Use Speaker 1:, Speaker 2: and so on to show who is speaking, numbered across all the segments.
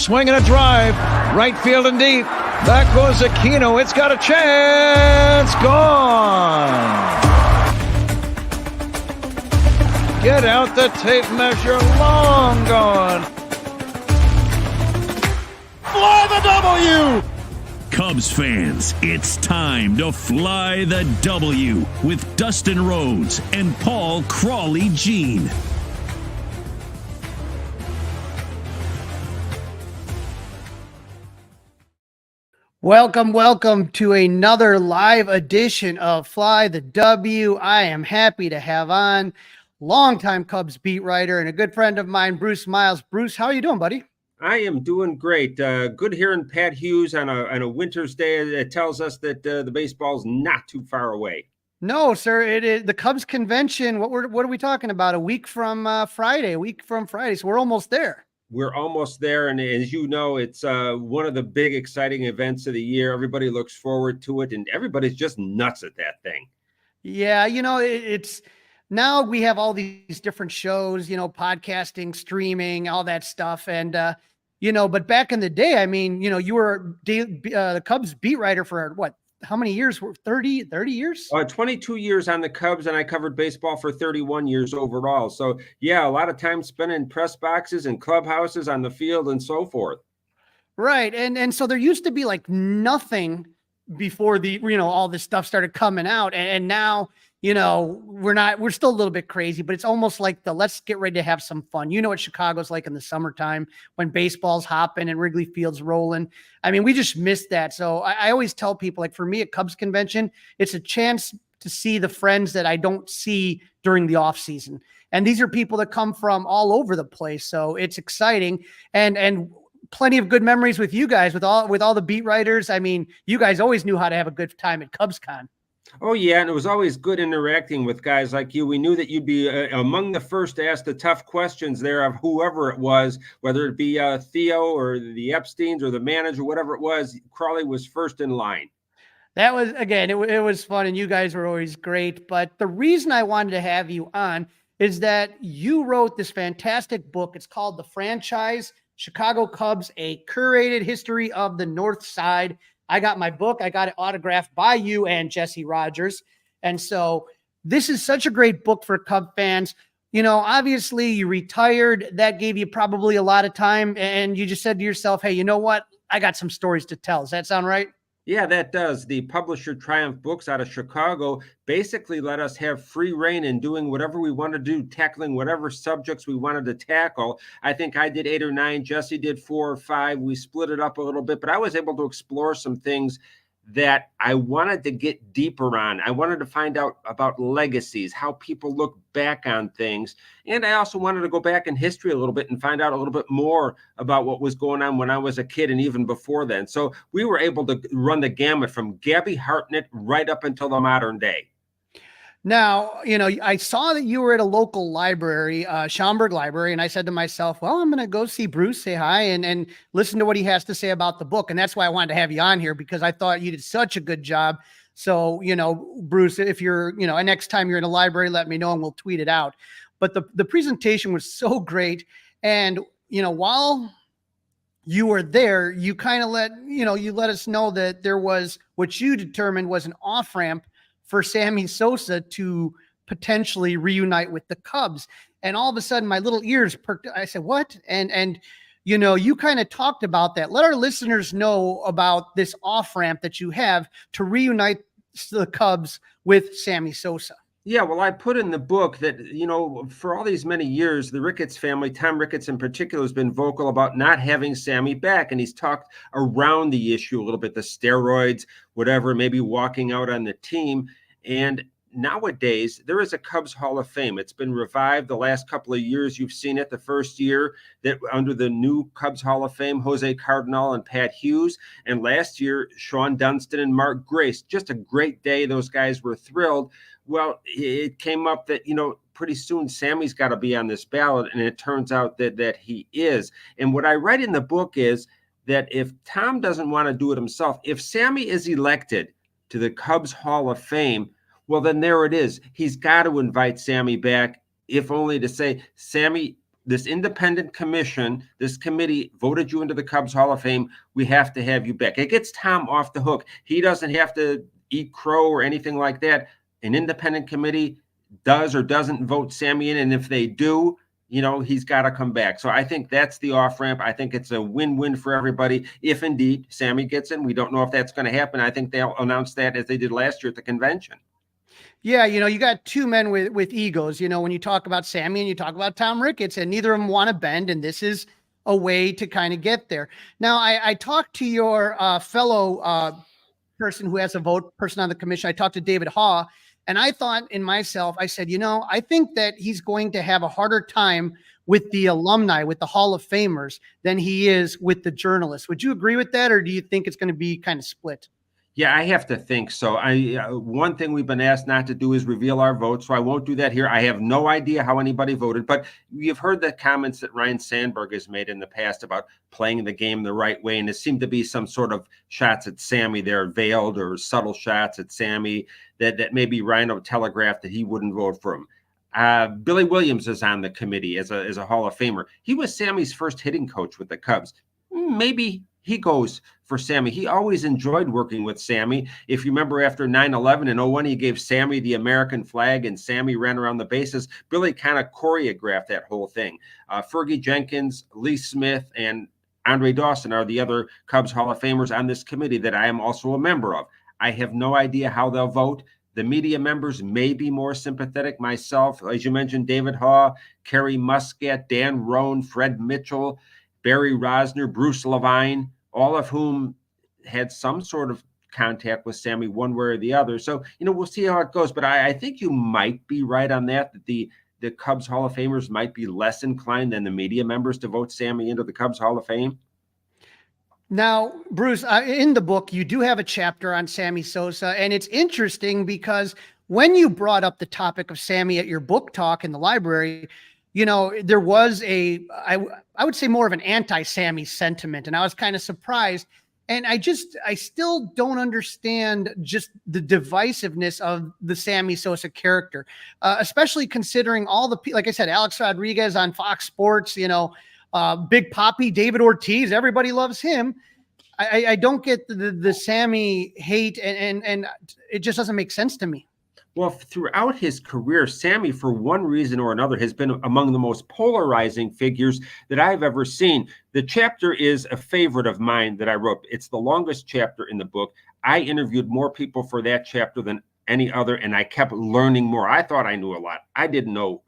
Speaker 1: swinging a drive, right field and deep. Back goes Aquino. It's got a chance. Gone. Get out the tape measure. Long gone.
Speaker 2: Fly the W!
Speaker 3: Cubs fans, it's time to fly the W with Dustin Rhodes and Paul Crawley-Jean.
Speaker 4: Welcome to another live edition of Fly the W. I am happy to have on longtime Cubs beat writer and a good friend of mine, Bruce Miles. Bruce, how are you doing, buddy?
Speaker 2: I am doing great. Good hearing Pat Hughes on a winter's day. It tells us that the baseball's not too far away.
Speaker 4: No, sir. It is the Cubs convention. What are we talking about? A week from Friday. So we're almost there.
Speaker 2: We're almost there, and as you know, it's one of the big exciting events of the year. Everybody looks forward to it, and everybody's just nuts at that thing.
Speaker 4: Yeah, it's now we have all these different shows, podcasting, streaming, all that stuff, and but back in the day, I mean, you were the Cubs beat writer for what? How many years? 30 years?
Speaker 2: 22 years on the Cubs, and I covered baseball for 31 years overall. So, yeah, a lot of time spent in press boxes and clubhouses on the field and so forth.
Speaker 4: Right. And so there used to be like nothing before all this stuff started coming out. And now, we're still a little bit crazy, but it's almost like let's get ready to have some fun. You know what Chicago's like in the summertime when baseball's hopping and Wrigley Field's rolling. I mean, we just missed that. So I always tell people, like, for me at Cubs convention, it's a chance to see the friends that I don't see during the off season. And these are people that come from all over the place. So it's exciting and plenty of good memories with you guys, with all the beat writers. I mean, you guys always knew how to have a good time at CubsCon.
Speaker 2: Oh, yeah, and it was always good interacting with guys like you. We knew that you'd be among the first to ask the tough questions there of whoever it was, whether it be Theo or the Epsteins or the manager, whatever it was. Crawley was first in line.
Speaker 4: That was, again, it was fun, and you guys were always great. But the reason I wanted to have you on is that you wrote this fantastic book. It's called The Franchise, Chicago Cubs, A Curated History of the North Side. I got my book. I got it autographed by you and Jesse Rogers. And so this is such a great book for Cub fans. Obviously you retired. That gave you probably a lot of time. And you just said to yourself, hey, you know what? I got some stories to tell. Does that sound right?
Speaker 2: Yeah, that does. The publisher Triumph Books out of Chicago basically let us have free reign in doing whatever we wanted to do, tackling whatever subjects we wanted to tackle. I think I did 8 or 9. Jesse did 4 or 5. We split it up a little bit, but I was able to explore some things that I wanted to get deeper on. I wanted to find out about legacies, how people look back on things. And I also wanted to go back in history a little bit and find out a little bit more about what was going on when I was a kid and even before then. So we were able to run the gamut from Gabby Hartnett right up until the modern day.
Speaker 4: Now, I saw that you were at a local library, Schaumburg Library, and I said to myself, well, I'm going to go see Bruce, say hi, and listen to what he has to say about the book. And that's why I wanted to have you on here, because I thought you did such a good job. So, Bruce, if you're, next time you're in a library, let me know and we'll tweet it out. But the presentation was so great. And, while you were there, you kind of let us know that there was what you determined was an off-ramp for Sammy Sosa to potentially reunite with the Cubs. And all of a sudden my little ears perked. I said, what? And you kind of talked about that. Let our listeners know about this off-ramp that you have to reunite the Cubs with Sammy Sosa.
Speaker 2: Yeah, well, I put in the book that, for all these many years, the Ricketts family, Tom Ricketts in particular, has been vocal about not having Sammy back. And he's talked around the issue a little bit, the steroids, whatever, maybe walking out on the team. And nowadays, there is a Cubs Hall of Fame. It's been revived the last couple of years. You've seen it the first year that under the new Cubs Hall of Fame, Jose Cardinal and Pat Hughes. And last year, Sean Dunston and Mark Grace. Just a great day. Those guys were thrilled. Well, it came up that, pretty soon Sammy's got to be on this ballot. And it turns out that he is. And what I write in the book is that if Tom doesn't want to do it himself, if Sammy is elected to the Cubs Hall of Fame, well, then there it is. He's got to invite Sammy back, if only to say, Sammy, this independent commission, this committee voted you into the Cubs Hall of Fame. We have to have you back. It gets Tom off the hook. He doesn't have to eat crow or anything like that. An independent committee does or doesn't vote Sammy in. And if they do, he's got to come back. So I think that's the off ramp. I think it's a win-win for everybody. If indeed Sammy gets in, we don't know if that's going to happen. I think they'll announce that as they did last year at the convention.
Speaker 4: Yeah, you got two men with egos, when you talk about Sammy and you talk about Tom Ricketts, and neither of them want to bend, and this is a way to kind of get there. Now, I talked to your fellow person who has a vote, person on the commission. I talked to David Haw, and I thought in myself, I said, I think that he's going to have a harder time with the alumni, with the Hall of Famers, than he is with the journalists. Would you agree with that, or do you think it's going to be kind of split?
Speaker 2: Yeah, I have to think so. One thing we've been asked not to do is reveal our votes, so I won't do that here. I have no idea how anybody voted, but you've heard the comments that Ryan Sandberg has made in the past about playing the game the right way, and there seemed to be some sort of shots at Sammy there, veiled or subtle shots at Sammy that maybe Ryan telegraphed that he wouldn't vote for him. Billy Williams is on the committee as a Hall of Famer. He was Sammy's first hitting coach with the Cubs. Maybe he goes for Sammy. He always enjoyed working with Sammy. If you remember, after 9/11 and 01, he gave Sammy the American flag and Sammy ran around the bases. Billy kind of choreographed that whole thing. Fergie Jenkins, Lee Smith, and Andre Dawson are the other Cubs Hall of Famers on this committee that I am also a member of. I have no idea how they'll vote. The media members may be more sympathetic. Myself, as you mentioned, David Haw, Kerry Muscat, Dan Roan, Fred Mitchell, Barry Rosner, Bruce Levine, all of whom had some sort of contact with Sammy one way or the other. So, we'll see how it goes. But I think you might be right on that the Cubs Hall of Famers might be less inclined than the media members to vote Sammy into the Cubs Hall of Fame.
Speaker 4: Now, Bruce, in the book, you do have a chapter on Sammy Sosa, and it's interesting because when you brought up the topic of Sammy at your book talk in the library, there was I would say more of an anti-Sammy sentiment, and I was kind of surprised. And I still don't understand just the divisiveness of the Sammy Sosa character, especially considering all the, like I said, Alex Rodriguez on Fox Sports, Big Papi, David Ortiz, everybody loves him. I don't get the Sammy hate, and it just doesn't make sense to me.
Speaker 2: Well, throughout his career, Sammy, for one reason or another, has been among the most polarizing figures that I've ever seen. The chapter is a favorite of mine that I wrote. It's the longest chapter in the book. I interviewed more people for that chapter than any other, and I kept learning more. I thought I knew a lot. I didn't know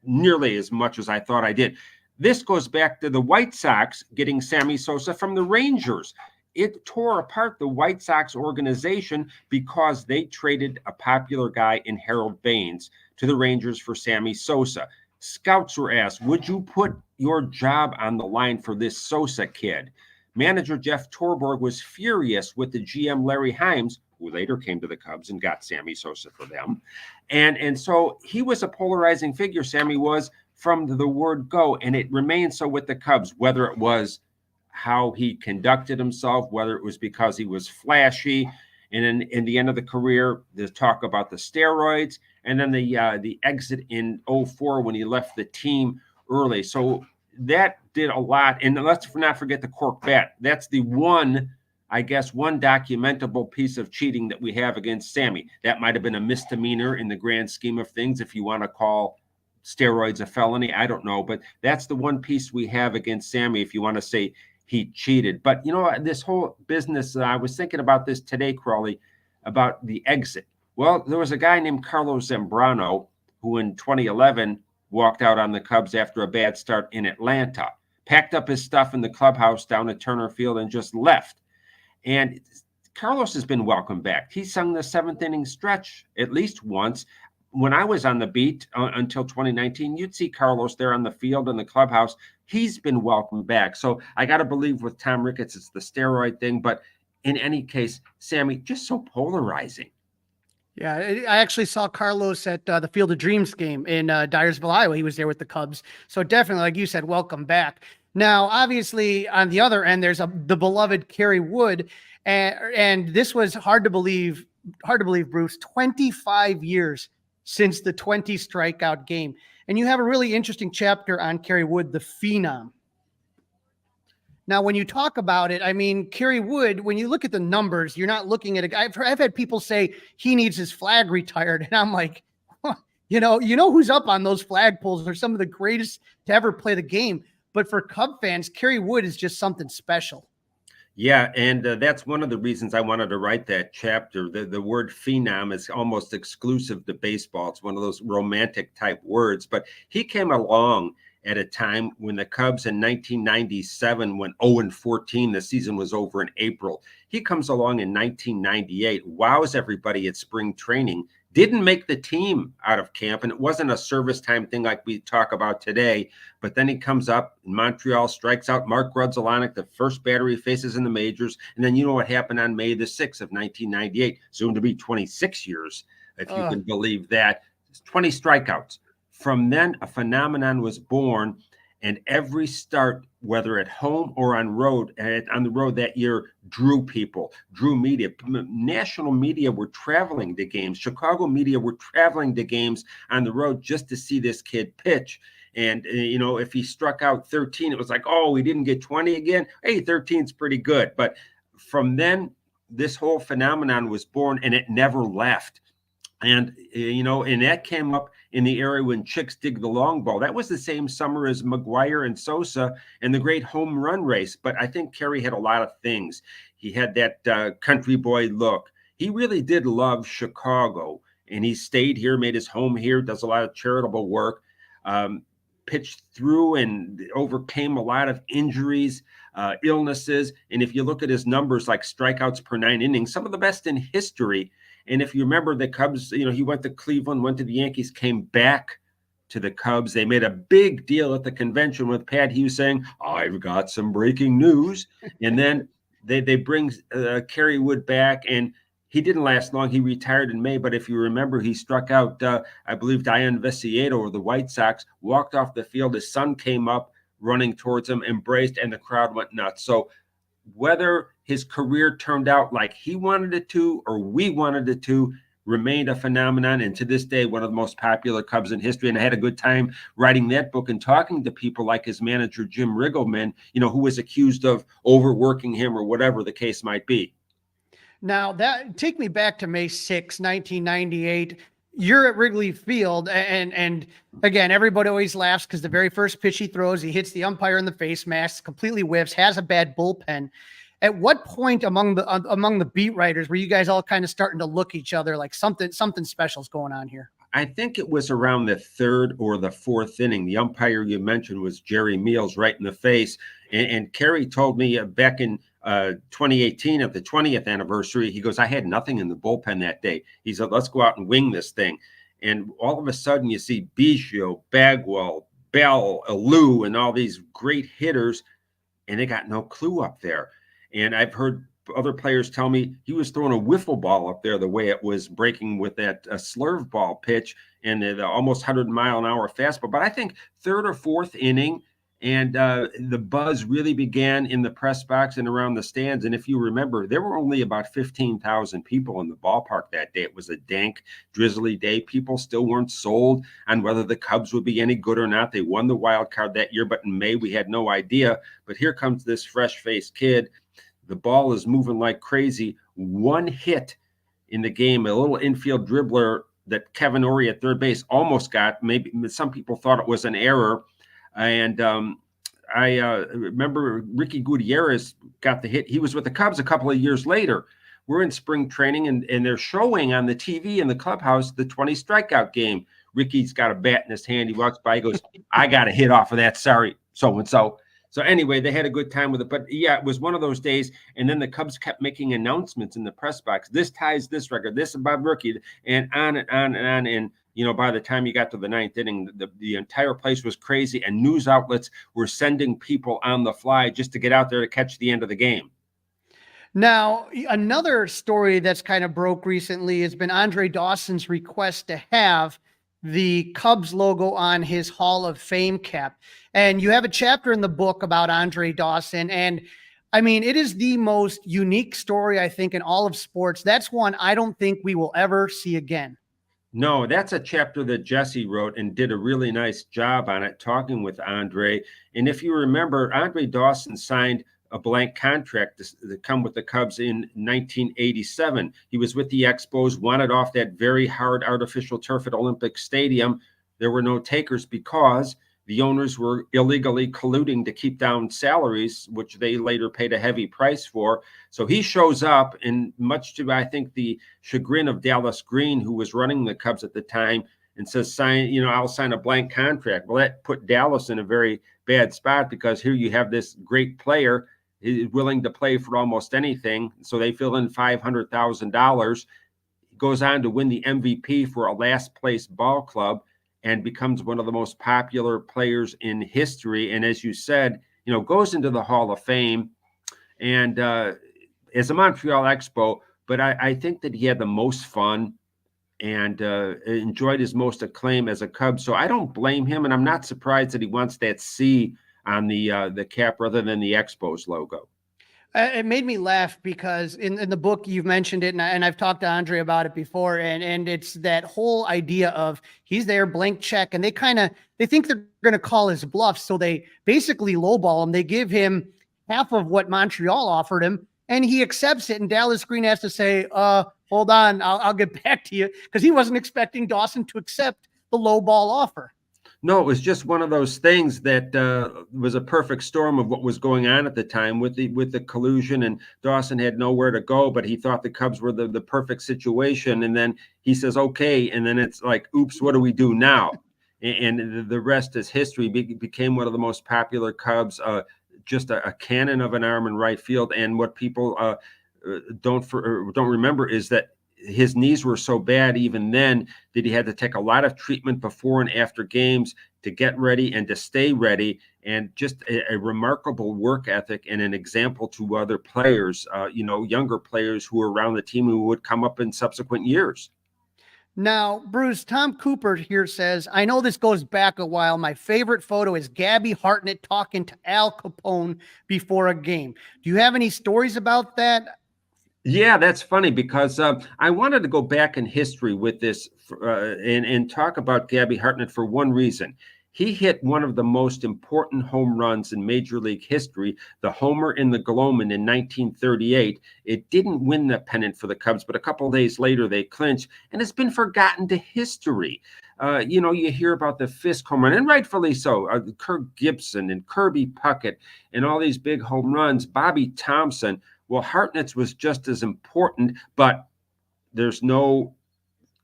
Speaker 2: nearly as much as I thought I did. This goes back to the White Sox getting Sammy Sosa from the Rangers. It tore apart the White Sox organization because they traded a popular guy in Harold Baines to the Rangers for Sammy Sosa. Scouts were asked, would you put your job on the line for this Sosa kid? Manager Jeff Torborg was furious with the GM Larry Himes, who later came to the Cubs and got Sammy Sosa for them. And so he was a polarizing figure, Sammy was, from the word go, and it remained so with the Cubs, whether it was how he conducted himself, whether it was because he was flashy, and in the end of the career, the talk about the steroids, and then the exit in 04 when he left the team early. So that did a lot. And let's not forget the cork bat. That's the one documentable piece of cheating that we have against Sammy. That might have been a misdemeanor in the grand scheme of things, if you want to call steroids a felony. I don't know, but that's the one piece we have against Sammy, if you want to say he cheated. But this whole business, I was thinking about this today, Crawley, about the exit. Well, there was a guy named Carlos Zambrano who in 2011 walked out on the Cubs after a bad start in Atlanta, packed up his stuff in the clubhouse down at Turner Field and just left. And Carlos has been welcomed back. He sung the seventh inning stretch at least once. When I was on the beat until 2019, you'd see Carlos there on the field in the clubhouse. He's been welcomed back. So I got to believe with Tom Ricketts, it's the steroid thing. But in any case, Sammy, just so polarizing.
Speaker 4: Yeah, I actually saw Carlos at the Field of Dreams game in Dyersville, Iowa. He was there with the Cubs. So definitely, like you said, welcome back. Now, obviously, on the other end, there's the beloved Kerry Wood. And this was hard to believe, Bruce, 25 years since the 20 strikeout game. And you have a really interesting chapter on Kerry Wood, the phenom. Now, when you talk about it, I mean, Kerry Wood, when you look at the numbers, you're not looking at a guy. I've had people say he needs his flag retired. And I'm like, you know who's up on those flagpoles are some of the greatest to ever play the game. But for Cub fans, Kerry Wood is just something special.
Speaker 2: Yeah, and that's one of the reasons I wanted to write that chapter. The word phenom is almost exclusive to baseball. It's one of those romantic type words. But he came along at a time when the Cubs in 1997 went 0-14. The season was over in April. He comes along in 1998, wows everybody at spring training, didn't make the team out of camp, and it wasn't a service time thing like we talk about today. But then he comes up in Montreal, strikes out Mark Grudzielanek, the first batter he faces in the majors. And then you know what happened on May the 6th of 1998, soon to be 26 years, if you can believe that. 20 strikeouts. From then, a phenomenon was born, and every start, whether at home or on the road that year, drew people, drew media. National media were traveling to games. Chicago media were traveling to games on the road just to see this kid pitch. And, if he struck out 13, it was like, oh, we didn't get 20 again. Hey, 13 is pretty good. But from then, this whole phenomenon was born, and it never left. And, and that came up in the era when chicks dig the long ball. That was the same summer as McGuire and Sosa and the great home run race. But I think Kerry had a lot of things. He had that country boy look. He really did love Chicago, and he stayed here, made his home here, does a lot of charitable work, pitched through and overcame a lot of injuries, illnesses. And if you look at his numbers, like strikeouts per 9 innings, some of the best in history. And if you remember the Cubs, he went to Cleveland, went to the Yankees, came back to the Cubs. They made a big deal at the convention with Pat Hughes saying, I've got some breaking news. And then they bring Kerry Wood back, and he didn't last long. He retired in May. But if you remember, he struck out, I believe, Diane Vesieto of the White Sox, walked off the field. His son came up running towards him, embraced, and the crowd went nuts. So whether his career turned out like he wanted it to or we wanted it to, remained a phenomenon, and to this day, one of the most popular Cubs in history. And I had a good time writing that book and talking to people like his manager, Jim Riggleman, who was accused of overworking him or whatever the case might be.
Speaker 4: Now, take me back to May 6, 1998. You're at Wrigley Field, and again, everybody always laughs because the very first pitch he throws, he hits the umpire in the face mask, completely whiffs, has a bad bullpen. At what point among the beat writers were you guys all kind of starting to look each other like something special is going on here?
Speaker 2: I think it was around the third or the fourth inning. The umpire you mentioned was Jerry Meals, right in the face. And Kerry told me back in 2018 at the 20th anniversary, he goes, I had nothing in the bullpen that day. He said, let's go out and wing this thing. And all of a sudden you see Biggio, Bagwell, Bell, Alou, and all these great hitters, and they got no clue up there. And I've heard other players tell me he was throwing a wiffle ball up there the way it was breaking with that slurve ball pitch and the almost 100-mile-an-hour fastball. But I think third or fourth inning, and the buzz really began in the press box and around the stands. And if you remember, there were only about 15,000 people in the ballpark that day. It was a dank, drizzly day. People still weren't sold on whether the Cubs would be any good or not. They won the wild card that year, but in May we had no idea. But here comes this fresh-faced kid. The ball is moving like crazy. One hit in the game, a little infield dribbler that Kevin Ory at third base almost got. Maybe some people thought it was an error. And I remember Ricky Gutierrez got the hit. He was with the Cubs a couple of years later. We're in spring training, and they're showing on the TV in the clubhouse the 20 strikeout game. Ricky's got a bat in his hand. He walks by. He goes, I got a hit off of that. Sorry, so-and-so. So anyway, they had a good time with it. But yeah, it was one of those days. And then the Cubs kept making announcements in the press box. This ties this record, this about rookie, and on and on and on. And, by the time you got to the ninth inning, the entire place was crazy. And news outlets were sending people on the fly just to get out there to catch the end of the game.
Speaker 4: Now, another story that's kind of broke recently has been Andre Dawson's request to have the Cubs logo on his Hall of Fame cap. And you have a chapter in the book about Andre Dawson. And I mean, it is the most unique story, I think, in all of sports. That's one I don't think we will ever see again.
Speaker 2: No, that's a chapter that Jesse wrote and did a really nice job on it, talking with Andre. And if you remember, Andre Dawson signed a blank contract to come with the Cubs in 1987. He was with the Expos, wanted off that very hard artificial turf at Olympic Stadium. There were no takers because the owners were illegally colluding to keep down salaries, which they later paid a heavy price for. So he shows up, and much to, I think, the chagrin of Dallas Green, who was running the Cubs at the time, and says, "Sign, I'll sign a blank contract." Well, that put Dallas in a very bad spot, because here you have this great player willing to play for almost anything. So they fill in $500,000. Goes on to win the MVP for a last place ball club and becomes one of the most popular players in history. And as you said, goes into the Hall of Fame, and as a Montreal Expo. But I think that he had the most fun and enjoyed his most acclaim as a Cub. So I don't blame him, and I'm not surprised that he wants that C on the cap rather than the Expos logo.
Speaker 4: It made me laugh because in the book you've mentioned it, and I've talked to Andre about it before, and it's that whole idea of he's there, blank check, and they think they're going to call his bluff, so they basically lowball him. They give him half of what Montreal offered him, and he accepts it. And Dallas Green has to say, "Hold on, I'll get back to you," because he wasn't expecting Dawson to accept the lowball offer.
Speaker 2: No, it was just one of those things that was a perfect storm of what was going on at the time with the collusion, and Dawson had nowhere to go, but he thought the Cubs were the perfect situation. And then he says, "Okay," and then it's like, "Oops, what do we do now?" And the rest is history. Became one of the most popular Cubs, just a cannon of an arm in right field. And what people don't remember is that his knees were so bad even then that he had to take a lot of treatment before and after games to get ready and to stay ready, and just a remarkable work ethic and an example to other players, younger players who were around the team who would come up in subsequent years.
Speaker 4: Now, Bruce, Tom Cooper here says, "I know this goes back a while. My favorite photo is Gabby Hartnett talking to Al Capone before a game." Do you have any stories about that?
Speaker 2: Yeah, that's funny, because I wanted to go back in history with this and talk about Gabby Hartnett for one reason. He hit one of the most important home runs in Major League history, the homer in the Gloman in 1938. It didn't win the pennant for the Cubs, but a couple of days later they clinched, and it's been forgotten to history. You hear about the Fisk home run, and rightfully so. Kirk Gibson and Kirby Puckett and all these big home runs, Bobby Thompson. Well, Hartnett's was just as important, but there's no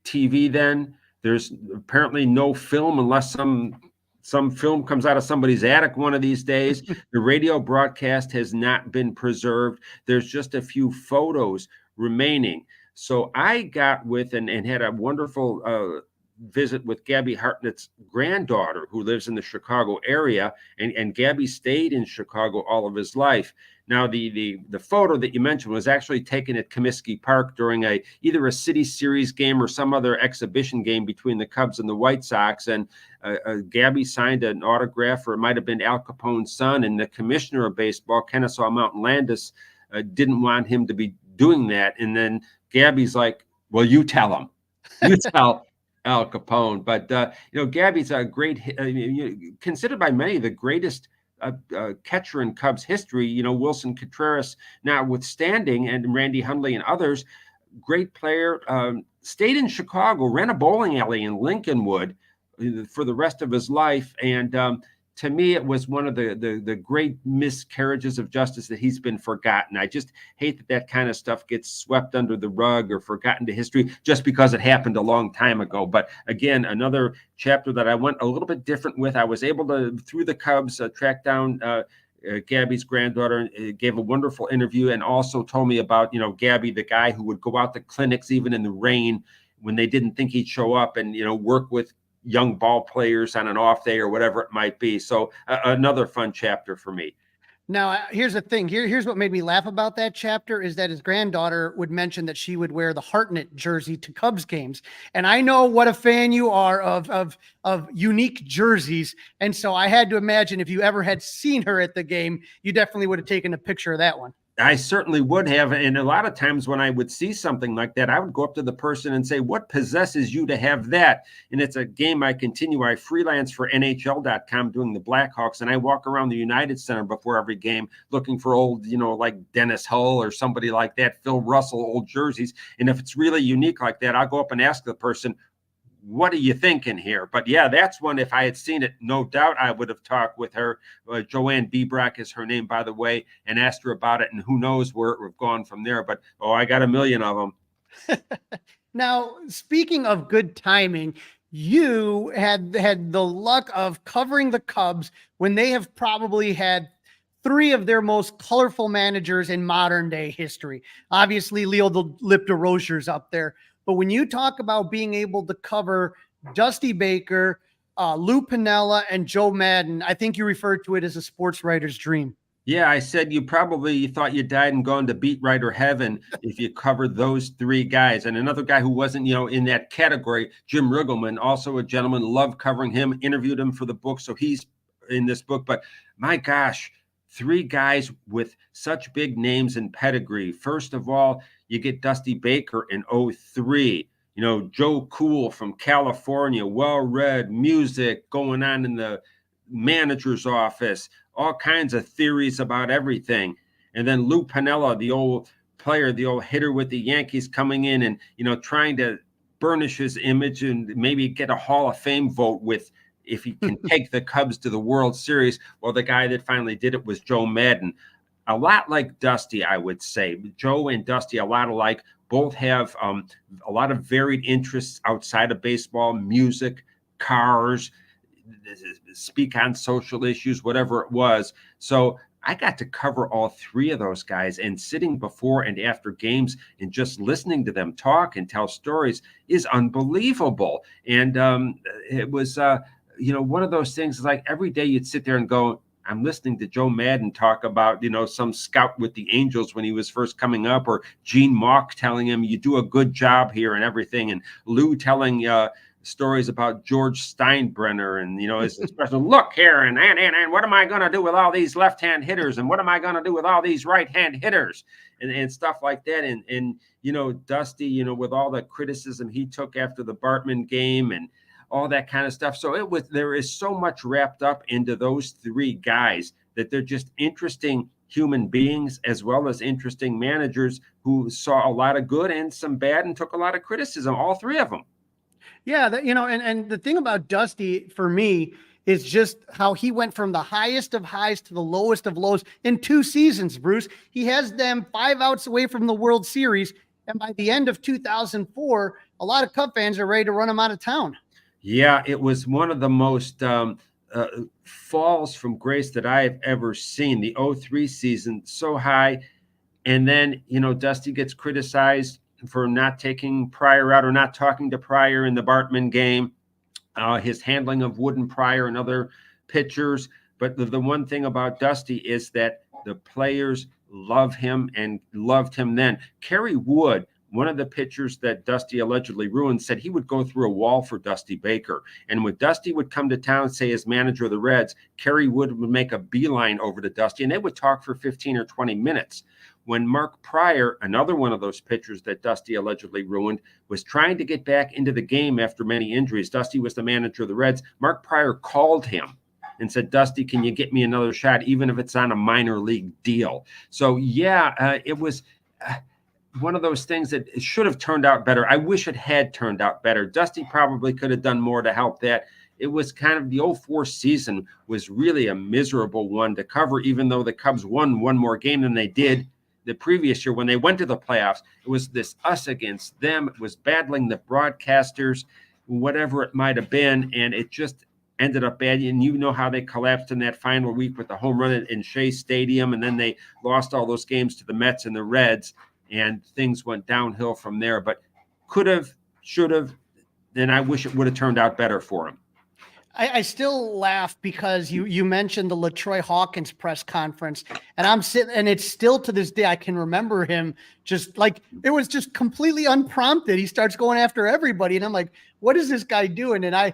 Speaker 2: TV then. There's apparently no film unless some film comes out of somebody's attic one of these days. The radio broadcast has not been preserved. There's just a few photos remaining. So I got with and had a wonderful visit with Gabby Hartnett's granddaughter, who lives in the Chicago area, and Gabby stayed in Chicago all of his life. Now, the photo that you mentioned was actually taken at Comiskey Park during either a City Series game or some other exhibition game between the Cubs and the White Sox. And Gabby signed an autograph, or it might have been Al Capone's son. And the commissioner of baseball, Kennesaw Mountain Landis, didn't want him to be doing that. And then Gabby's like, "Well, you tell him. You tell Al Capone." But Gabby's a great, considered by many the greatest catcher in Cubs history. Wilson Contreras notwithstanding, and Randy Hundley and others. Great player. Stayed in Chicago, ran a bowling alley in Lincolnwood for the rest of his life. And to me, it was one of the great miscarriages of justice that he's been forgotten. I just hate that kind of stuff gets swept under the rug or forgotten to history just because it happened a long time ago. But again, another chapter that I went a little bit different with. I was able to, through the Cubs, track down Gabby's granddaughter, gave a wonderful interview, and also told me about, Gabby, the guy who would go out to clinics even in the rain when they didn't think he'd show up, and, work with young ball players on an off day or whatever it might be. So another fun chapter for me.
Speaker 4: Now, here's the thing. Here's what made me laugh about that chapter is that his granddaughter would mention that she would wear the Hartnett jersey to Cubs games. And I know what a fan you are of unique jerseys. And so I had to imagine if you ever had seen her at the game, you definitely would have taken a picture of that one.
Speaker 2: I certainly would have. And a lot of times when I would see something like that, I would go up to the person and say, what possesses you to have that? And it's a game I continue. I freelance for NHL.com doing the Blackhawks, and I walk around the United Center before every game looking for old, like Dennis Hull or somebody like that, Phil Russell, old jerseys. And if it's really unique like that, I'll go up and ask the person, what are you thinking here? But yeah, that's one. If I had seen it, no doubt I would have talked with her. Joanne Bebrock is her name, by the way, and asked her about it. And who knows where it would have gone from there. But I got a million of them.
Speaker 4: Now, speaking of good timing, you had the luck of covering the Cubs when they have probably had three of their most colorful managers in modern day history. Obviously, Leo the Lipta Rozier's up there. But when you talk about being able to cover Dusty Baker, Lou Piniella, and Joe Madden, I think you referred to it as a sports writer's dream.
Speaker 2: Yeah, I said you probably thought you died and gone to beat writer heaven if you covered those three guys. And another guy who wasn't, in that category, Jim Riggleman, also a gentleman, loved covering him, interviewed him for the book. So he's in this book. But my gosh, three guys with such big names and pedigree. First of all, you get Dusty Baker in 2003. Joe Cool from California, well-read, music going on in the manager's office, all kinds of theories about everything. And then Lou Piniella, the old player, the old hitter with the Yankees, coming in and, trying to burnish his image and maybe get a Hall of Fame vote with, if he can take the Cubs to the World Series. Well, the guy that finally did it was Joe Madden. A lot like Dusty, I would say. Joe and Dusty, a lot alike. Both have a lot of varied interests outside of baseball, music, cars, speak on social issues, whatever it was. So I got to cover all three of those guys, and sitting before and after games and just listening to them talk and tell stories is unbelievable. And it was, one of those things, like every day you'd sit there and go, I'm listening to Joe Madden talk about, some scout with the Angels when he was first coming up, or Gene Mauch telling him, you do a good job here and everything. And Lou telling stories about George Steinbrenner and, his expression, look here, and what am I going to do with all these left-hand hitters? And what am I going to do with all these right-hand hitters? And stuff like that. And Dusty, with all the criticism he took after the Bartman game and all that kind of stuff. So there is so much wrapped up into those three guys that they're just interesting human beings as well as interesting managers who saw a lot of good and some bad and took a lot of criticism, all three of them.
Speaker 4: Yeah, and the thing about Dusty for me is just how he went from the highest of highs to the lowest of lows in 2 seasons, Bruce. He has them 5 outs away from the World Series. And by the end of 2004, a lot of Cub fans are ready to run him out of town.
Speaker 2: Yeah, it was one of the most falls from grace that I have ever seen. The 2003 season, so high. And then, Dusty gets criticized for not taking Pryor out or not talking to Pryor in the Bartman game, his handling of Wooden Pryor and other pitchers. But the one thing about Dusty is that the players love him and loved him then. Kerry Wood, one of the pitchers that Dusty allegedly ruined, said he would go through a wall for Dusty Baker. And when Dusty would come to town, say as manager of the Reds, Kerry Wood would make a beeline over to Dusty, and they would talk for 15 or 20 minutes. When Mark Pryor, another one of those pitchers that Dusty allegedly ruined, was trying to get back into the game after many injuries, Dusty was the manager of the Reds, Mark Pryor called him and said, Dusty, can you get me another shot, even if it's on a minor league deal? So, it was one of those things that it should have turned out better. I wish it had turned out better. Dusty probably could have done more to help that. It was kind of the 2004 season was really a miserable one to cover, even though the Cubs won one more game than they did the previous year when they went to the playoffs. It was this us against them. It was battling the broadcasters, whatever it might have been, and it just ended up bad. And you know how they collapsed in that final week with the home run in Shea Stadium, and then they lost all those games to the Mets and the Reds, and things went downhill from there. But could have, should have, then I wish it would have turned out better for him.
Speaker 4: I still laugh because you mentioned the LaTroy Hawkins press conference, and I'm sitting, and it's still to this day, I can remember him just like, it was just completely unprompted. He starts going after everybody, and I'm like, what is this guy doing? And I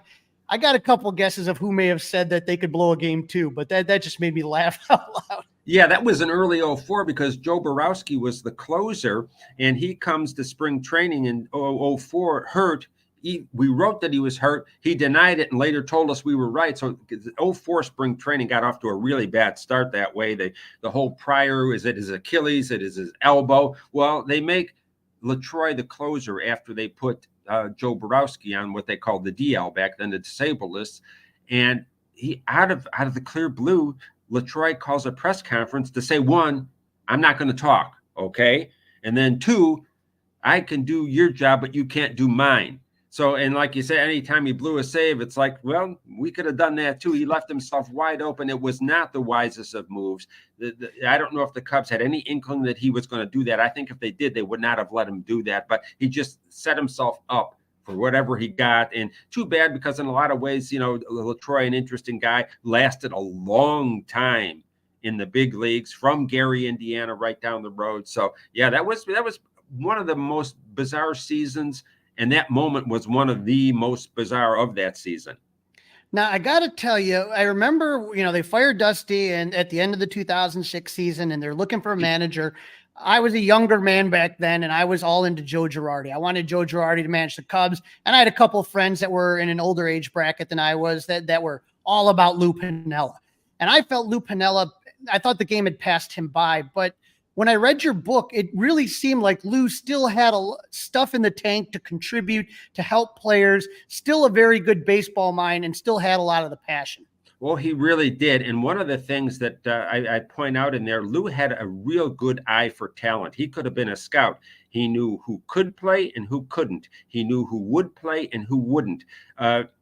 Speaker 4: got a couple guesses of who may have said that they could blow a game too, but that just made me laugh out loud.
Speaker 2: Yeah, that was an early '04 because Joe Borowski was the closer, and he comes to spring training in '04 hurt. We wrote that he was hurt. He denied it and later told us we were right. So '04 spring training got off to a really bad start that way. The whole prior is it his Achilles, it is his elbow. Well, they make LaTroy the closer after they put Joe Borowski on what they called the DL back then, the disabled list, and he out of the clear blue, LaTroy calls a press conference to say, one, I'm not going to talk, okay? And then two, I can do your job, but you can't do mine. So, and like you said, anytime he blew a save, it's like, well, we could have done that too. He left himself wide open. It was not the wisest of moves. I don't know if the Cubs had any inkling that he was going to do that. I think if they did, they would not have let him do that. But he just set himself up for whatever he got. And too bad, because in a lot of ways, LaTroy, an interesting guy, lasted a long time in the big leagues from Gary, Indiana, right down the road. So, yeah, that was one of the most bizarre seasons. And that moment was one of the most bizarre of that season.
Speaker 4: Now, I got to tell you, I remember, they fired Dusty and at the end of the 2006 season, and they're looking for a manager. I was a younger man back then, and I was all into Joe Girardi. I wanted Joe Girardi to manage the Cubs. And I had a couple of friends that were in an older age bracket than I was that were all about Lou Piniella. And I felt Lou Piniella, I thought the game had passed him by, but when I read your book, it really seemed like Lou still had stuff in the tank to contribute, to help players, still a very good baseball mind, and still had a lot of the passion.
Speaker 2: Well, he really did. And one of the things that I point out in there, Lou had a real good eye for talent. He could have been a scout. He knew who could play and who couldn't. He knew who would play and who wouldn't.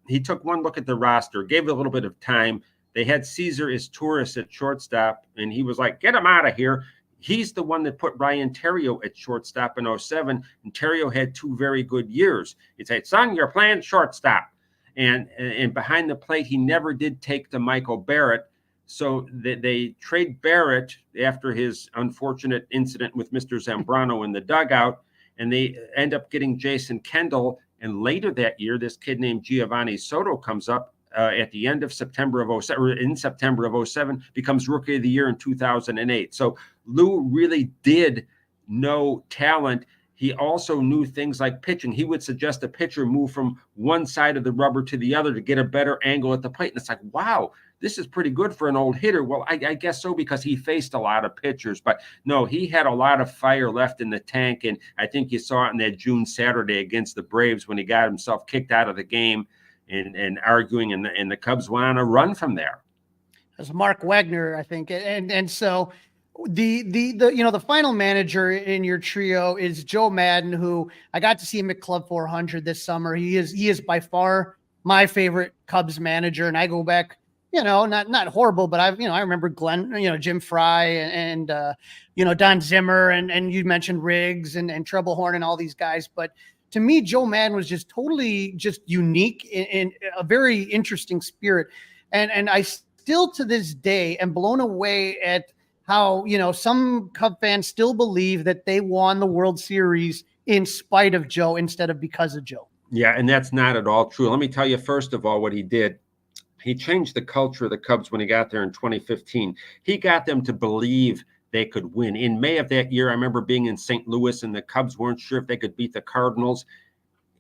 Speaker 2: He took one look at the roster, gave it a little bit of time. They had Caesar as tourist at shortstop, and he was like, get him out of here. He's the one that put Ryan Theriot at shortstop in '07, and Theriot had 2 very good years. He'd say, son, you're playing shortstop. And behind the plate, he never did take to Michael Barrett. So they trade Barrett after his unfortunate incident with Mr. Zambrano in the dugout, and they end up getting Jason Kendall. And later that year, this kid named Giovanni Soto comes up at the end of September of '07, or in September of '07, becomes Rookie of the Year in 2008. So Lou really did know talent. He also knew things like pitching. He would suggest a pitcher move from one side of the rubber to the other to get a better angle at the plate. And it's like, wow, this is pretty good for an old hitter. Well, I guess so, because he faced a lot of pitchers. But no, he had a lot of fire left in the tank. And I think you saw it in that June Saturday against the Braves when he got himself kicked out of the game and arguing, and the Cubs went on a run from there.
Speaker 4: As Mark Wagner, I think. And so the final manager in your trio is Joe Maddon, who I got to see him at Club 400 this summer. He is by far my favorite Cubs manager. And I go back, not horrible, but I remember Glenn, Jim Fry and Don Zimmer and you mentioned Riggs and Troublehorn and all these guys. But to me, Joe Maddon was just totally just unique in a very interesting spirit. And I still to this day am blown away at how, some Cub fans still believe that they won the World Series in spite of Joe instead of because of Joe.
Speaker 2: Yeah, and that's not at all true. Let me tell you, first of all, what he did. He changed the culture of the Cubs when he got there in 2015. He got them to believe they could win. In May of that year, I remember being in St. Louis, and the Cubs weren't sure if they could beat the Cardinals.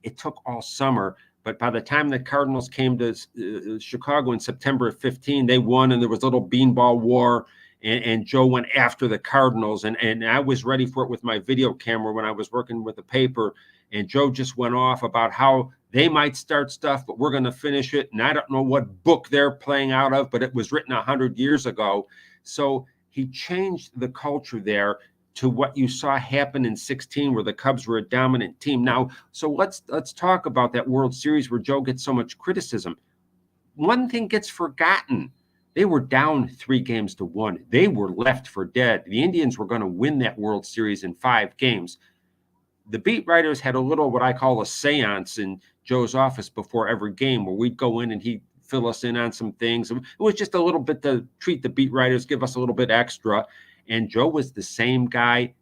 Speaker 2: It took all summer, but by the time the Cardinals came to Chicago in September of 15, they won, and there was a little beanball war, and Joe went after the Cardinals, and I was ready for it with my video camera when I was working with the paper, and Joe just went off about how they might start stuff, but we're going to finish it, and I don't know what book they're playing out of, but it was written 100 years ago. So he changed the culture there to what you saw happen in 16, where the Cubs were a dominant team. Now, so let's talk about that World Series where Joe gets so much criticism. One thing gets forgotten. They were down 3-1. They were left for dead. The Indians were going to win that World Series in 5 games. The beat writers had a little, what I call a seance in Joe's office before every game, where we'd go in and he'd fill us in on some things. It was just a little bit to treat the beat writers, give us a little bit extra. And Joe was the same guy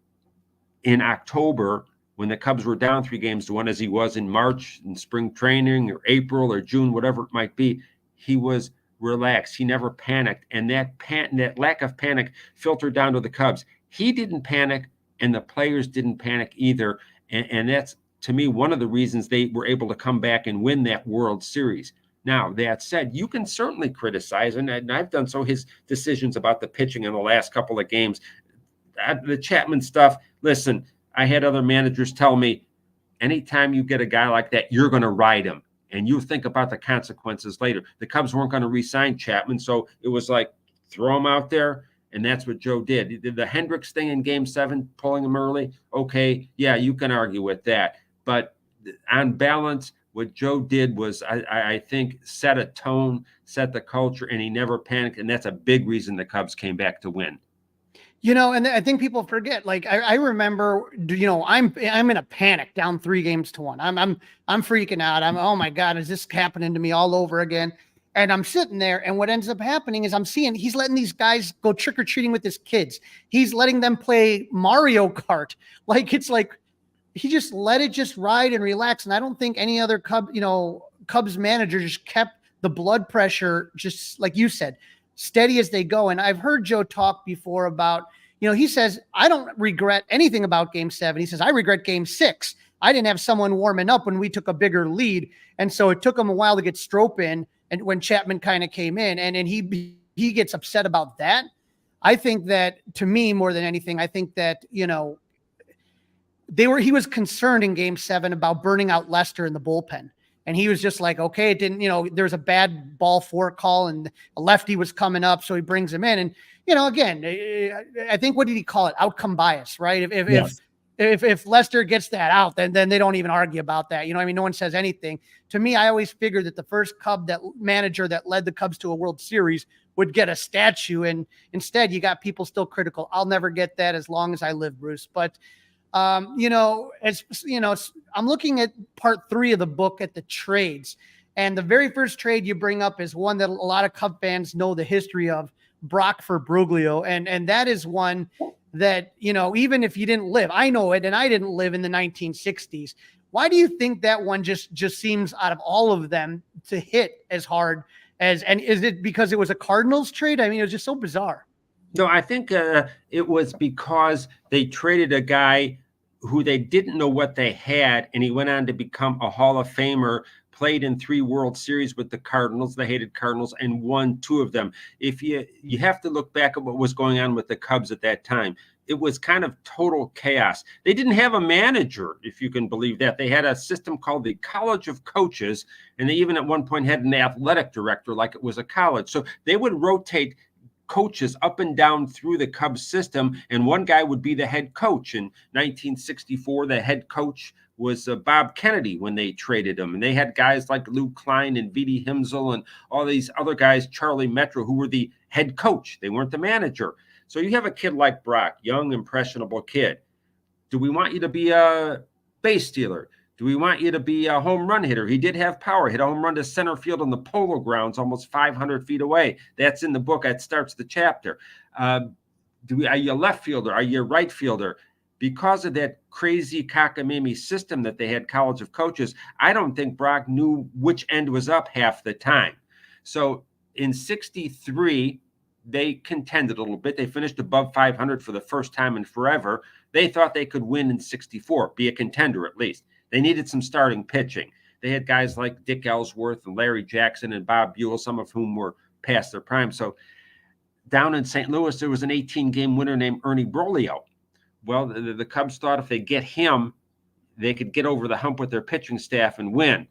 Speaker 2: in October when the Cubs were down 3-1 as he was in March in spring training or April or June, whatever it might be. He was relaxed. He never panicked. And that lack of panic filtered down to the Cubs. He didn't panic, and the players didn't panic either. And that's, to me, one of the reasons they were able to come back and win that World Series. Now, that said, you can certainly criticize, and I've done so, his decisions about the pitching in the last couple of games. The Chapman stuff, listen, I had other managers tell me, anytime you get a guy like that, you're going to ride him, and you think about the consequences later. The Cubs weren't going to re-sign Chapman, so it was like, throw him out there, and that's what Joe did. He did the Hendricks thing in Game 7, pulling him early. Okay, yeah, you can argue with that. But on balance, what Joe did was, I think, set a tone, set the culture, and he never panicked, and that's a big reason the Cubs came back to win.
Speaker 4: And I think people forget, like, I remember, I'm in a panic down 3-1. I'm freaking out. Oh my God, is this happening to me all over again? And I'm sitting there, and what ends up happening is I'm seeing he's letting these guys go trick-or-treating with his kids. He's letting them play Mario Kart. Like, it's like, he just let it just ride and relax. And I don't think any other Cubs manager just kept the blood pressure, just like you said, steady as they go. And I've heard Joe talk before about, he says, I don't regret anything about Game 7. He says, I regret Game 6. I didn't have someone warming up when we took a bigger lead. And so it took him a while to get Strop in, and when Chapman kind of came in, and he gets upset about that. I think that, to me, more than anything, I think that, he was concerned in Game 7 about burning out Lester in the bullpen. And he was just like, okay, it didn't, there's a bad ball 4 call and a lefty was coming up. So he brings him in. And, again, I think, what did he call it? Outcome bias, right? If Lester gets that out, then they don't even argue about that. No one says anything. To me, I always figured that the first manager that led the Cubs to a World Series would get a statue. And instead you got people still critical. I'll never get that as long as I live, Bruce. But I'm looking at part 3 of the book at the trades. And the very first trade you bring up is one that a lot of Cub fans know the history of, Brock for Bruglio. And that is one that, even if you didn't live, I know it, and I didn't live in the 1960s. Why do you think that one just seems, out of all of them, to hit as hard as, and is it because it was a Cardinals trade? I mean, it was just so bizarre.
Speaker 2: No, I think it was because they traded a guy who they didn't know what they had, and he went on to become a Hall of Famer, played in 3 World Series with the Cardinals, the hated Cardinals, and won 2 of them. If you have to look back at what was going on with the Cubs at that time. It was kind of total chaos. They didn't have a manager, if you can believe that. They had a system called the College of Coaches, and they even at one point had an athletic director like it was a college. So they would rotate coaches up and down through the Cubs system, and one guy would be the head coach. In 1964, the head coach was Bob Kennedy when they traded him. And they had guys like Lou Klein and V.D. Himsel and all these other guys, Charlie Metro, who were the head coach. They weren't the manager. So you have a kid like Brock, young, impressionable kid. Do we want you to be a base stealer? Do we want you to be a home run hitter? He did have power, hit a home run to center field on the Polo Grounds, almost 500 feet away. That's in the book. That starts the chapter. Are you a left fielder? Are you a right fielder? Because of that crazy cockamamie system that they had, College of Coaches, I don't think Brock knew which end was up half the time. So in 63, they contended a little bit. They finished above 500 for the first time in forever. They thought they could win in 64, be a contender at least. They needed some starting pitching. They had guys like Dick Ellsworth and Larry Jackson and Bob Buell, some of whom were past their prime. So down in St. Louis, there was an 18-game winner named Ernie Broglio. Well, the Cubs thought if they get him, they could get over the hump with their pitching staff and win.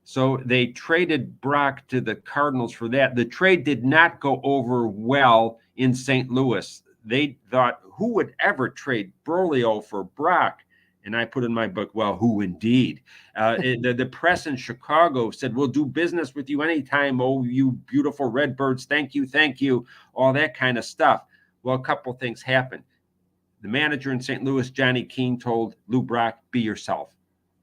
Speaker 2: So they traded Brock to the Cardinals for that. The trade did not go over well in St. Louis. They thought, who would ever trade Broglio for Brock? And I put in my book, well, who indeed? The press in Chicago said, we'll do business with you anytime. Oh, you beautiful Redbirds. Thank you. All that kind of stuff. Well, a couple things happened. The manager in St. Louis, Johnny Keane, told Lou Brock, be yourself.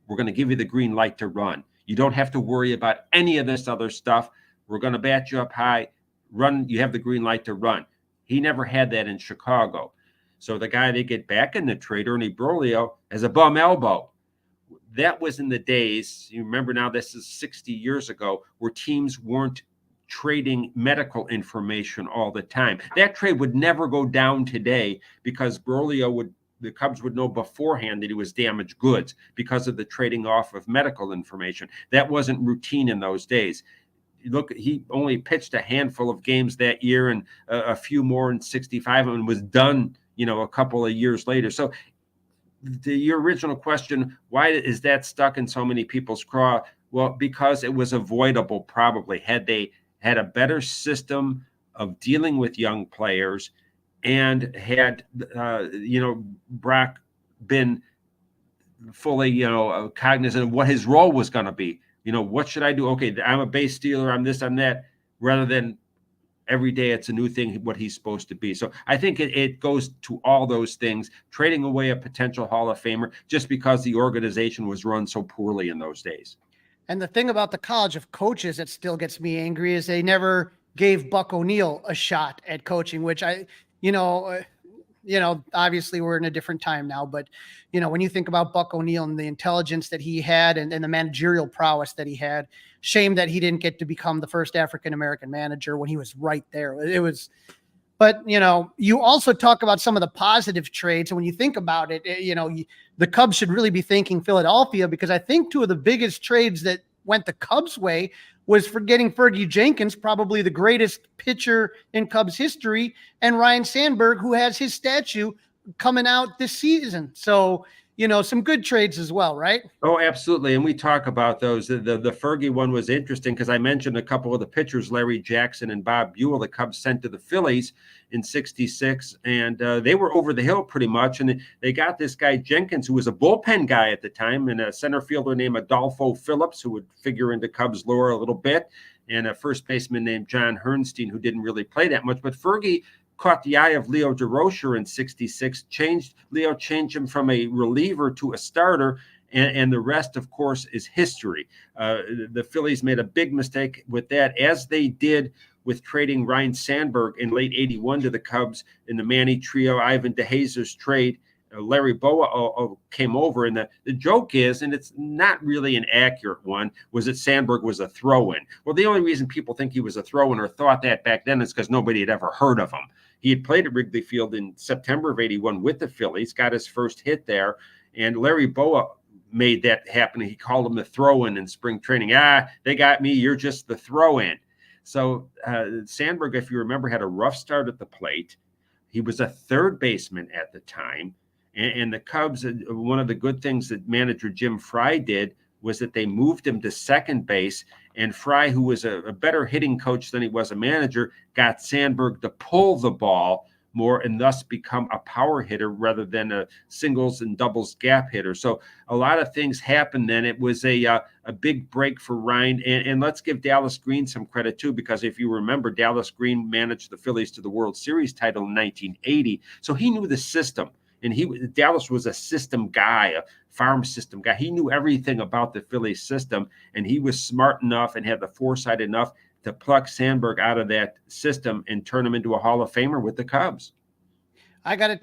Speaker 2: We're going to give you the green light to run. You don't have to worry about any of this other stuff. We're going to bat you up high. Run. You have the green light to run. He never had that in Chicago. So the guy they get back in the trade, Ernie Broglio, has a bum elbow. That was in the days, you remember now, this is 60 years ago, where teams weren't trading medical information all the time. That trade would never go down today because the Cubs would know beforehand that he was damaged goods because of the trading off of medical information. That wasn't routine in those days. Look, he only pitched a handful of games that year and a few more in 65 and was done, a couple of years later. So your original question, why is that stuck in so many people's craw? Well, because it was avoidable, probably. Had they had a better system of dealing with young players and had, Brock been fully, cognizant of what his role was going to be. What should I do? Okay, I'm a base stealer. I'm this, I'm that, rather than every day it's a new thing, what he's supposed to be. So I think it goes to all those things, trading away a potential Hall of Famer just because the organization was run so poorly in those days.
Speaker 4: And the thing about the College of Coaches that still gets me angry is they never gave Buck O'Neil a shot at coaching, which obviously we're in a different time now, but when you think about Buck O'Neil and the intelligence that he had and the managerial prowess that he had, shame that he didn't get to become the first African-American manager when he was right there. But you also talk about some of the positive trades. And when you think about it, the Cubs should really be thanking Philadelphia, because I think two of the biggest trades that went the Cubs' way was for getting Fergie Jenkins, probably the greatest pitcher in Cubs history, and Ryan Sandberg, who has his statue coming out this season. So, some good trades as well, right?
Speaker 2: Oh, absolutely. And we talk about those. The Fergie one was interesting because I mentioned a couple of the pitchers, Larry Jackson and Bob Buell, the Cubs sent to the Phillies in 66. And they were over the hill pretty much. And they got this guy Jenkins, who was a bullpen guy at the time, and a center fielder named Adolfo Phillips, who would figure into Cubs lore a little bit, and a first baseman named John Hernstein, who didn't really play that much. But Fergie caught the eye of Leo DeRocher in 66, changed him from a reliever to a starter, and the rest, of course, is history. The Phillies made a big mistake with that, as they did with trading Ryan Sandberg in late 81 to the Cubs in the Manny Trio, Ivan DeHazer's trade. Larry Bowa came over, and the joke is, and it's not really an accurate one, was that Sandberg was a throw-in. Well, the only reason people think he was a throw-in or thought that back then is because nobody had ever heard of him. He had played at Wrigley Field in September of 81 with the Phillies, got his first hit there, and Larry Bowa made that happen. He called him the throw-in in spring training. They got me, you're just the throw-in. So Sandberg, if you remember, had a rough start at the plate. He was a third baseman at the time. And the Cubs, one of the good things that manager Jim Fry did was that they moved him to second base. And Fry, who was a better hitting coach than he was a manager, got Sandberg to pull the ball more and thus become a power hitter rather than a singles and doubles gap hitter. So a lot of things happened then. It was a big break for Ryan. And let's give Dallas Green some credit too, because if you remember, Dallas Green managed the Phillies to the World Series title in 1980. So he knew the system. And Dallas was a system guy, a farm system guy. He knew everything about the Phillies system, and he was smart enough and had the foresight enough to pluck Sandberg out of that system and turn him into a Hall of Famer with the Cubs.
Speaker 4: I got to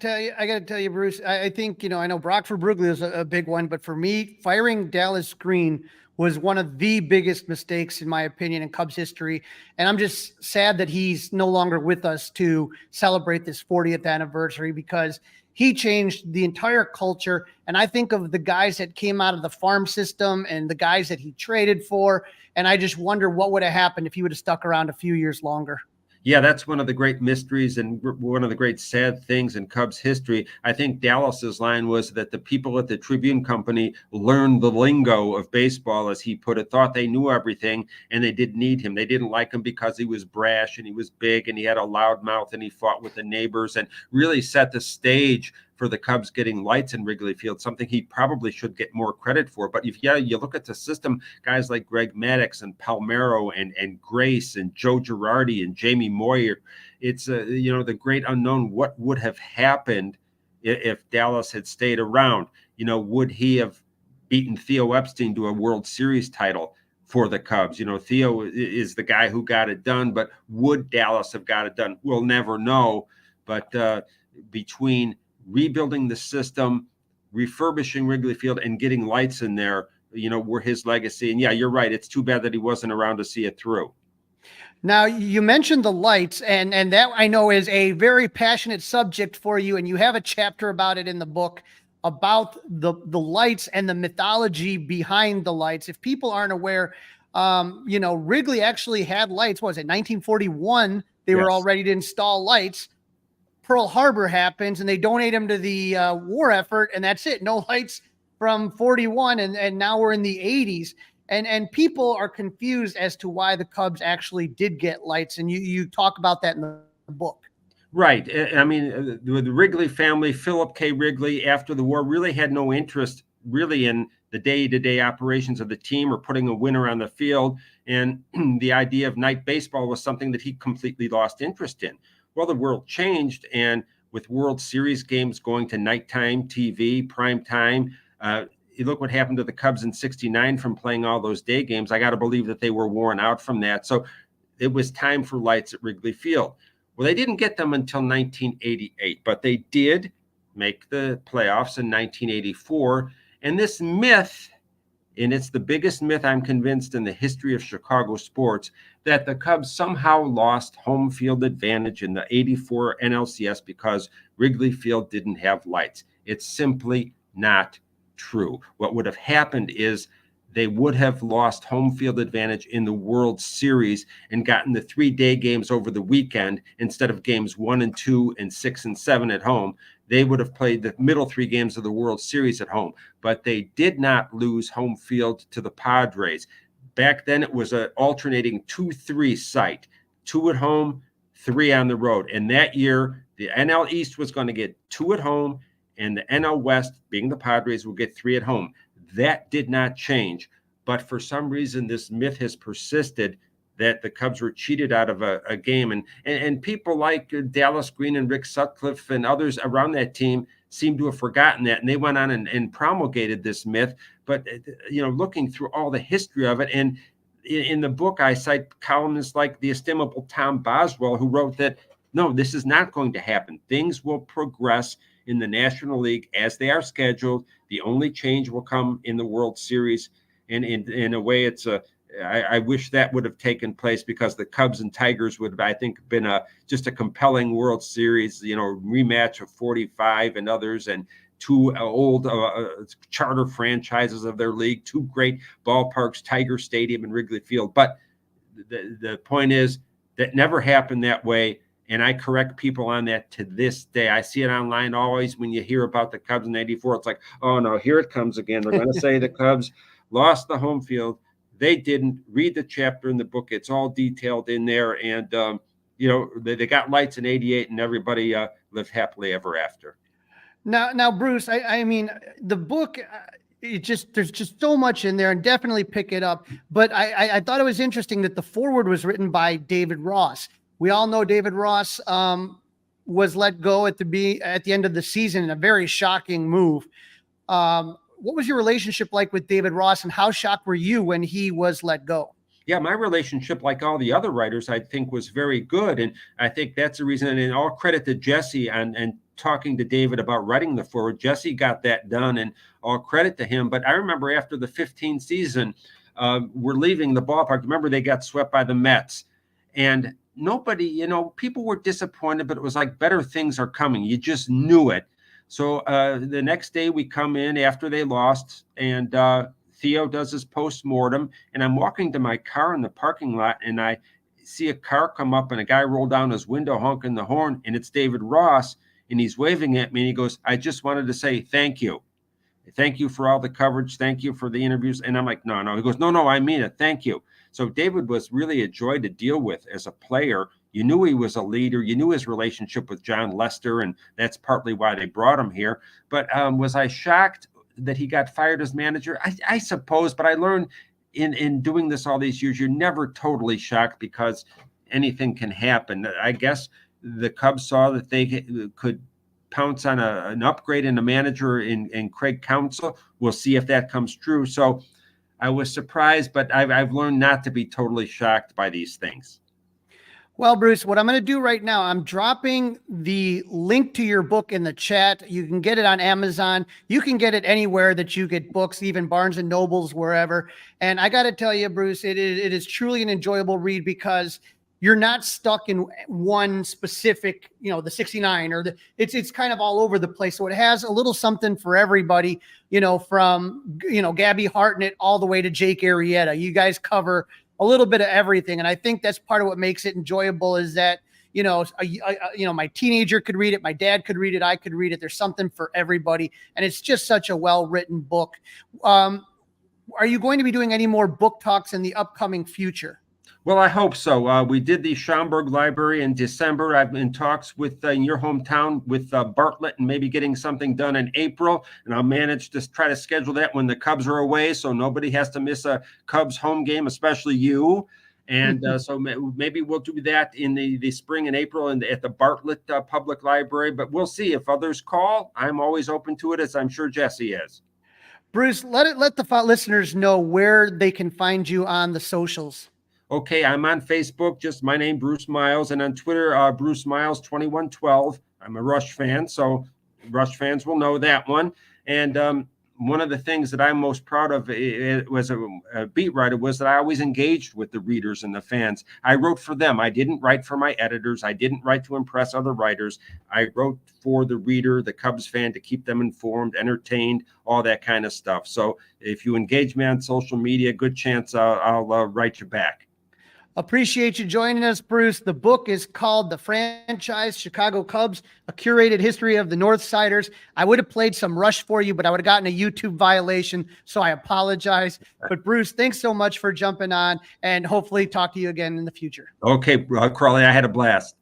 Speaker 4: tell you, Bruce, I think, I know Brock Verbrugge is a big one, but for me, firing Dallas Green was one of the biggest mistakes, in my opinion, in Cubs history. And I'm just sad that he's no longer with us to celebrate this 40th anniversary, because he changed the entire culture. And I think of the guys that came out of the farm system and the guys that he traded for. And I just wonder what would have happened if he would have stuck around a few years longer.
Speaker 2: Yeah, that's one of the great mysteries and one of the great sad things in Cubs history. I think Dallas's line was that the people at the Tribune Company learned the lingo of baseball, as he put it, thought they knew everything, and they didn't need him. They didn't like him because he was brash and he was big and he had a loud mouth and he fought with the neighbors and really set the stage for the Cubs getting lights in Wrigley Field, something he probably should get more credit for. But if you look at the system, guys like Greg Maddux and Palmeiro and Grace and Joe Girardi and Jamie Moyer, it's the great unknown. What would have happened if Dallas had stayed around? Would he have beaten Theo Epstein to a World Series title for the Cubs? Theo is the guy who got it done, but would Dallas have got it done? We'll never know. But between rebuilding the system, refurbishing Wrigley Field, and getting lights in there, were his legacy. And yeah, you're right. It's too bad that he wasn't around to see it through.
Speaker 4: Now you mentioned the lights, and that I know is a very passionate subject for you, and you have a chapter about it in the book about the lights and the mythology behind the lights. If people aren't aware, Wrigley actually had lights. What was it, 1941? They were all
Speaker 2: Yes.
Speaker 4: ready to install lights. Pearl Harbor happens, and they donate them to the war effort, and that's it. No lights from 41, and now we're in the 80s. And people are confused as to why the Cubs actually did get lights, and you talk about that in the book.
Speaker 2: Right. I mean, the Wrigley family, Philip K. Wrigley, after the war, really had no interest really in the day-to-day operations of the team or putting a winner on the field. And the idea of night baseball was something that he completely lost interest in. Well, the world changed, and with World Series games going to nighttime TV, prime time, you look what happened to the Cubs in '69 from playing all those day games. I got to believe that they were worn out from that. So it was time for lights at Wrigley Field. Well, they didn't get them until 1988, but they did make the playoffs in 1984. And this myth, and it's the biggest myth, I'm convinced, in the history of Chicago sports, that the Cubs somehow lost home field advantage in the '84 NLCS because Wrigley Field didn't have lights. It's simply not true. What would have happened is they would have lost home field advantage in the World Series and gotten the 3-day games over the weekend instead of games 1 and 2 and 6 and 7 at home. They would have played the middle 3 games of the World Series at home, but they did not lose home field to the Padres. Back then, it was an alternating 2-3 site, 2 at home, 3 on the road. And that year, the NL East was going to get 2 at home, and the NL West, being the Padres, will get 3 at home. That did not change. But for some reason, this myth has persisted that the Cubs were cheated out of a game. And people like Dallas Green and Rick Sutcliffe and others around that team seem to have forgotten that. And they went on and promulgated this myth. But, looking through all the history of it, and in the book, I cite columnists like the estimable Tom Boswell, who wrote that, no, this is not going to happen. Things will progress in the National League as they are scheduled. The only change will come in the World Series. And in a way, I wish that would have taken place, because the Cubs and Tigers would have, I think, been just a compelling World Series, rematch of '45 and others, and 2 old charter franchises of their league, 2 great ballparks, Tiger Stadium and Wrigley Field. But the point is that never happened that way. And I correct people on that to this day. I see it online always when you hear about the Cubs in '84. It's like, oh, no, here it comes again. They're going to say the Cubs lost the home field. They didn't. Read the chapter in the book. It's all detailed in there. And, they got lights in '88, and everybody lived happily ever after.
Speaker 4: Now, Bruce, I mean, the book, there's just so much in there, and definitely pick it up. But I thought it was interesting that the foreword was written by David Ross. We all know David Ross was let go at the end of the season in a very shocking move. What was your relationship like with David Ross, and how shocked were you when he was let go?
Speaker 2: Yeah, my relationship, like all the other writers, I think was very good. And I think that's the reason, and all credit to Jesse and talking to David about writing the foreword. Jesse got that done, and all credit to him. But I remember after the 15th season, we're leaving the ballpark. Remember, they got swept by the Mets. And nobody, people were disappointed, but it was like better things are coming. You just knew it. So the next day we come in after they lost, and Theo does his post-mortem, and I'm walking to my car in the parking lot, and I see a car come up and a guy roll down his window honking the horn, and it's David Ross, and he's waving at me, and he goes, I just wanted to say thank you. Thank you for all the coverage. Thank you for the interviews. And I'm like, no. He goes, no, I mean it. Thank you. So David was really a joy to deal with as a player. You knew he was a leader. You knew his relationship with John Lester, and that's partly why they brought him here. But was I shocked that he got fired as manager? I suppose, but I learned in doing this all these years, you're never totally shocked, because anything can happen. I guess the Cubs saw that they could pounce on an upgrade in a manager in Craig Counsell. We'll see if that comes true. So I was surprised, but I've learned not to be totally shocked by these things.
Speaker 4: Well, Bruce, what I'm going to do right now, I'm dropping the link to your book in the chat. You can get it on Amazon. You can get it anywhere that you get books, even Barnes and Nobles, wherever. And I got to tell you, Bruce, it is truly an enjoyable read, because you're not stuck in one specific, the 69 or it's kind of all over the place. So it has a little something for everybody, from, Gabby Hartnett all the way to Jake Arrieta. You guys cover a little bit of everything. And I think that's part of what makes it enjoyable is that, my teenager could read it. My dad could read it. I could read it. There's something for everybody. And it's just such a well-written book. Are you going to be doing any more book talks in the upcoming future?
Speaker 2: Well, I hope so. We did the Schaumburg Library in December. I've been in talks with in your hometown with Bartlett and maybe getting something done in April. And I'll manage to try to schedule that when the Cubs are away so nobody has to miss a Cubs home game, especially you. And so maybe we'll do that in the spring and April at the Bartlett Public Library. But we'll see if others call. I'm always open to it, as I'm sure Jesse is.
Speaker 4: Bruce, let the listeners know where they can find you on the socials.
Speaker 2: Okay, I'm on Facebook, just my name, Bruce Miles, and on Twitter, Bruce Miles 2112. I'm a Rush fan, so Rush fans will know that one. And one of the things that I'm most proud of was a beat writer was that I always engaged with the readers and the fans. I wrote for them. I didn't write for my editors. I didn't write to impress other writers. I wrote for the reader, the Cubs fan, to keep them informed, entertained, all that kind of stuff. So if you engage me on social media, good chance I'll write you back.
Speaker 4: Appreciate you joining us, Bruce. The book is called The Franchise Chicago Cubs, A Curated History of the Northsiders. I would have played some Rush for you, but I would have gotten a YouTube violation, so I apologize. But Bruce, thanks so much for jumping on, and hopefully talk to you again in the future.
Speaker 2: Okay, Crawley, I had a blast.